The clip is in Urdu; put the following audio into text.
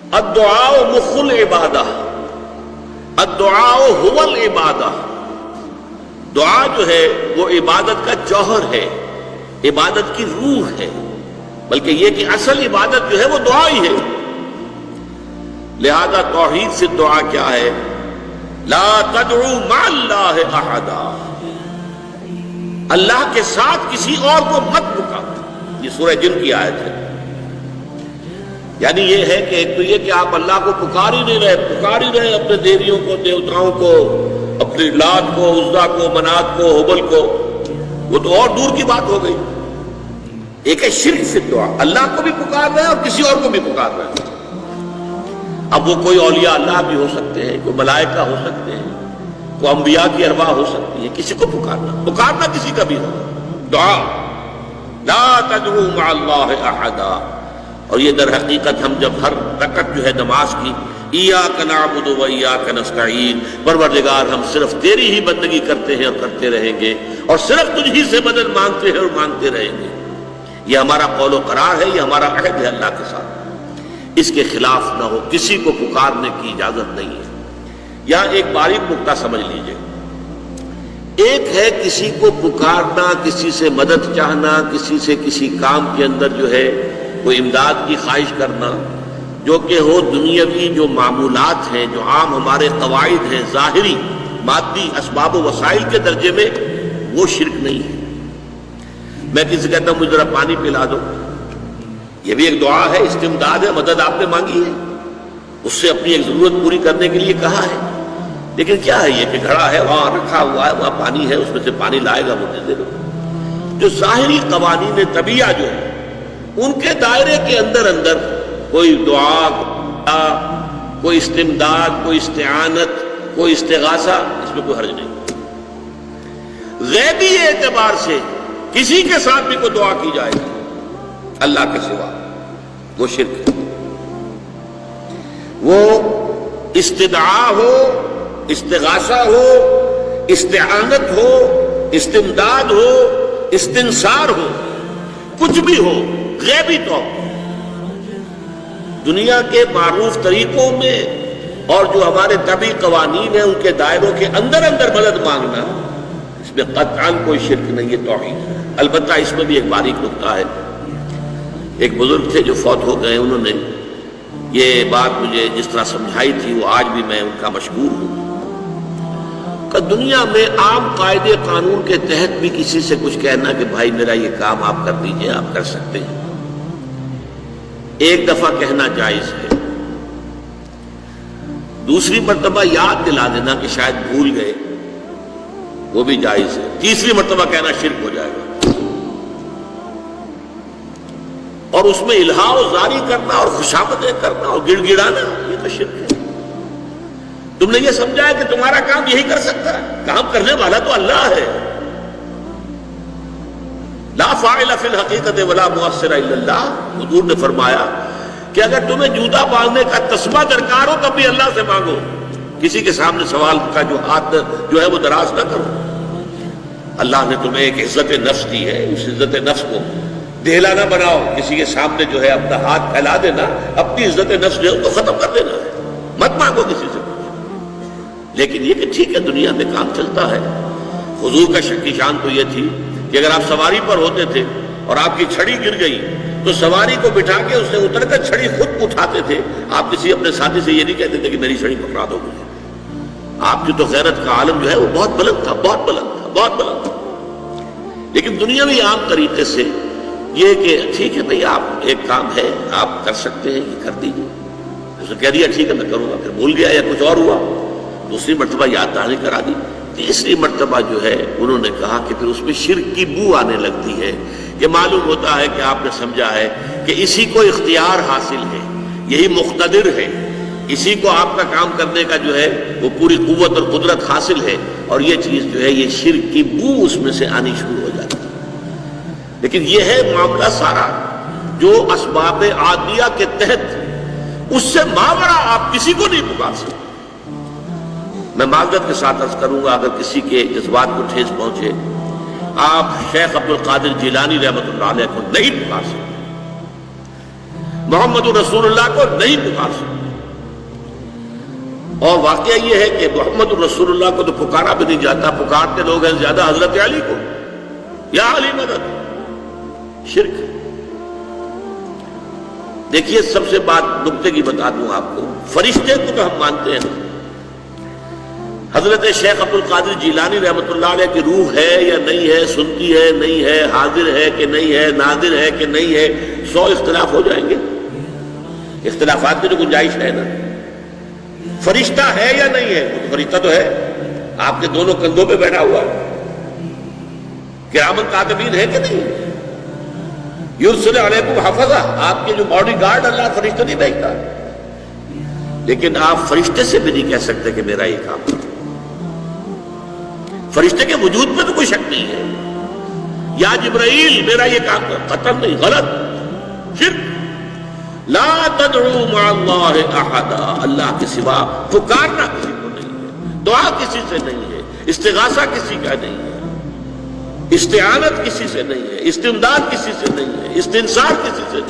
الدعاء مخ العبادہ، الدعاء هو العبادہ، دعا جو ہے وہ عبادت کا جوہر ہے، عبادت کی روح ہے، بلکہ یہ کہ اصل عبادت جو ہے وہ دعا ہی ہے۔ لہذا توحید سے دعا کیا ہے؟ لا تدعو مع اللہ احدا، اللہ کے ساتھ کسی اور کو مت پکارو۔ یہ سورہ جن کی آیت ہے۔ یعنی یہ ہے کہ ایک تو یہ کہ آپ اللہ کو پکار ہی نہیں رہے، پکار ہی رہے اپنے دیویوں کو، دیوتاؤں کو، اپنے لات کو، عزا کو، منات کو، حبل کو، وہ تو اور دور کی بات ہو گئی۔ ایک ہے شرک سے دعا، اللہ کو بھی پکار رہے ہیں اور کسی اور کو بھی پکار رہے ہیں۔ اب وہ کوئی اولیاء اللہ بھی ہو سکتے ہیں، کوئی ملائکہ ہو سکتے ہیں، کوئی انبیاء کی ارواح ہو سکتی ہے، کسی کو پکارنا کسی کا بھی ہو دعا۔ لا تدعو مع اللہ احدا۔ اور یہ در حقیقت ہم جب ہر رکعت جو ہے نماز کی ایاک نعبد و ایاک نستعین، پروردگار ہم صرف تیری ہی بندگی کرتے ہیں اور کرتے رہیں گے، اور صرف تجھ ہی سے مدد مانگتے ہیں اور مانگتے رہیں گے، یہ ہمارا قول و قرار ہے، یہ ہمارا عہد ہے اللہ کے ساتھ۔ اس کے خلاف نہ ہو، کسی کو پکارنے کی اجازت نہیں ہے۔ یہاں ایک باریک نکتہ سمجھ لیجئے، ایک ہے کسی کو پکارنا، کسی سے مدد چاہنا، کسی سے کسی کام کے اندر جو ہے کوئی امداد کی خواہش کرنا، جو کہ ہو دنیاوی جو معمولات ہیں، جو عام ہمارے قواعد ہیں، ظاہری مادی اسباب و وسائل کے درجے میں، وہ شرک نہیں ہے۔ میں کسی سے کہتا ہوں مجھے ذرا پانی پلا دو، یہ بھی ایک دعا ہے، استمداد ہے، مدد آپ نے مانگی ہے، اس سے اپنی ایک ضرورت پوری کرنے کے لیے کہا ہے۔ لیکن کیا ہے یہ کہ گھڑا ہے، وہاں رکھا ہوا ہے، وہاں پانی ہے، اس میں سے پانی لائے گا، مجھے دے دو۔ جو ظاہری قوانین طبیعہ جو ہے ان کے دائرے کے اندر کوئی دعا، کوئی استمداد، کوئی استعانت، کوئی استغاثہ، اس میں کوئی حرج نہیں۔ غیبی اعتبار سے کسی کے ساتھ بھی کوئی دعا کی جائے اللہ کے سوا، وہ شرک ہے۔ وہ استدعا ہو، استغاثہ ہو، استعانت ہو، استمداد ہو، استنصار ہو، کچھ بھی ہو، غیبی طور دنیا کے معروف طریقوں میں اور جو ہمارے طبعی قوانین ہیں ان کے دائروں کے اندر مدد مانگنا، اس میں قطعاً کوئی شرک نہیں ہے، توحید۔ البتہ اس میں بھی ایک باریک نکتہ ہے۔ ایک بزرگ تھے جو فوت ہو گئے، انہوں نے یہ بات مجھے جس طرح سمجھائی تھی وہ آج بھی میں ان کا مشکور ہوں کہ دنیا میں عام قاعدے قانون کے تحت بھی کسی سے کچھ کہنا کہ بھائی میرا یہ کام آپ کر دیجئے، آپ کر سکتے ہیں، ایک دفعہ کہنا جائز ہے، دوسری مرتبہ یاد دلا دینا کہ شاید بھول گئے، وہ بھی جائز ہے، تیسری مرتبہ کہنا شرک ہو جائے گا۔ اور اس میں الہا و زاری کرنا اور خوشامدیں کرنا اور گڑ گڑانا، یہ تو شرک ہے۔ تم نے یہ سمجھا ہے کہ تمہارا کام یہی کر سکتا ہے، کام کرنے والا تو اللہ ہے۔ لا فاعل فی الحقیقت ولا مؤثر الا اللہ، حضور نے فرمایا کہ اگر تمہیں جوتا باندھنے کا تسبہ درکار ہو تب بھی اللہ سے مانگو، کسی کے سامنے سوال کا جو ہاتھ جو ہے وہ دراز نہ کرو۔ اللہ نے تمہیں ایک عزت نفس دی ہے، اس عزت نفس کو دہلا نہ بناؤ، کسی کے سامنے جو ہے اپنا ہاتھ پھیلا دینا، اپنی عزت نفس جو ہے تو ختم کر دینا ہے، مت مانگو کسی سے کچھ۔ لیکن یہ کہ ٹھیک ہے دنیا میں کام چلتا ہے۔ حضور کا شک کی شان تو یہ تھی کہ اگر آپ سواری پر ہوتے تھے اور آپ کی چھڑی گر گئی تو سواری کو بٹھا کے اس سے اتر کر چھڑی خود اٹھاتے تھے، آپ کسی اپنے ساتھی سے یہ نہیں کہتے تھے کہ میری چھڑی پکڑا دو مجھے۔ آپ کی تو غیرت کا عالم جو ہے وہ بہت بلند تھا، بہت بلند تھا، بہت بلند تھا۔ لیکن دنیاوی عام طریقے سے یہ کہ ٹھیک ہے بھئی آپ ایک کام ہے آپ کر سکتے ہیں، یہ کر دیجیے، اس نے کہہ دیا ٹھیک ہے میں کروں گا، پھر بھول گیا یا کچھ اور ہوا، دوسری مرتبہ یاد دہانی کرا دی، تیسری مرتبہ جو ہے انہوں نے کہا کہ پھر اس میں شرک کی بو آنے لگتی ہے کہ معلوم ہوتا ہے کہ آپ نے سمجھا ہے کہ اسی کو اختیار حاصل ہے، یہی مقتدر ہے، اسی کو آپ کا کام کرنے کا جو ہے وہ پوری قوت اور قدرت حاصل ہے، اور یہ چیز جو ہے یہ شرک کی بو اس میں سے آنی شروع ہو جاتی ہے۔ لیکن یہ ہے معاملہ سارا جو اسباب عادیہ کے تحت، اس سے ماورا آپ کسی کو نہیں پکار سکتے۔ میں معذرت کے ساتھ عرض کروں گا اگر کسی کے جذبات کو ٹھیس پہنچے، آپ شیخ عبد القادر جیلانی رحمۃ اللہ علیہ کو نہیں پکار سکتے، محمد رسول اللہ کو نہیں پکار سکتے. اور واقعہ یہ ہے کہ محمد رسول اللہ کو تو پکارا بھی نہیں جاتا. پکارتے لوگ ہیں زیادہ حضرت علی کو، یا علی مدد. شرک. دیکھیے سب سے بات نکتے کی بتا دوں آپ کو. فرشتے کو تو ہم مانتے ہیں. حضرت شیخ عبد القادر جیلانی رحمۃ اللہ علیہ کی روح ہے یا نہیں ہے، سنتی ہے نہیں ہے، حاضر ہے کہ نہیں ہے، ناظر ہے کہ نہیں ہے، 100 اختلاف ہو جائیں گے. اختلافات کی تو گنجائش ہے نا. فرشتہ ہے یا نہیں ہے؟ فرشتہ تو ہے، آپ کے دونوں کندھوں پہ بیٹھا ہوا ہے. کرامن کاتبین ہے کہ نہیں؟ یرسل علیکم حفظہ، آپ کے جو باڈی گارڈ اللہ فرشتہ نہیں بھیجتا. لیکن آپ فرشتے سے بھی نہیں کہہ سکتے کہ میرا یہ کام ہے. فرشتے کے وجود میں تو کوئی شک نہیں ہے. یا جبرائیل میرا یہ کام کر، قطعاً نہیں، غلط. شرک. لا تدعو مع اللہ احدا، اللہ کے سوا پکارنا کسی کو نہیں ہے، دعا کسی سے نہیں ہے، استغاثہ کسی کا نہیں ہے، استعانت کسی سے نہیں ہے، استمداد کسی سے نہیں ہے، استنصار کسی سے نہیں ہے.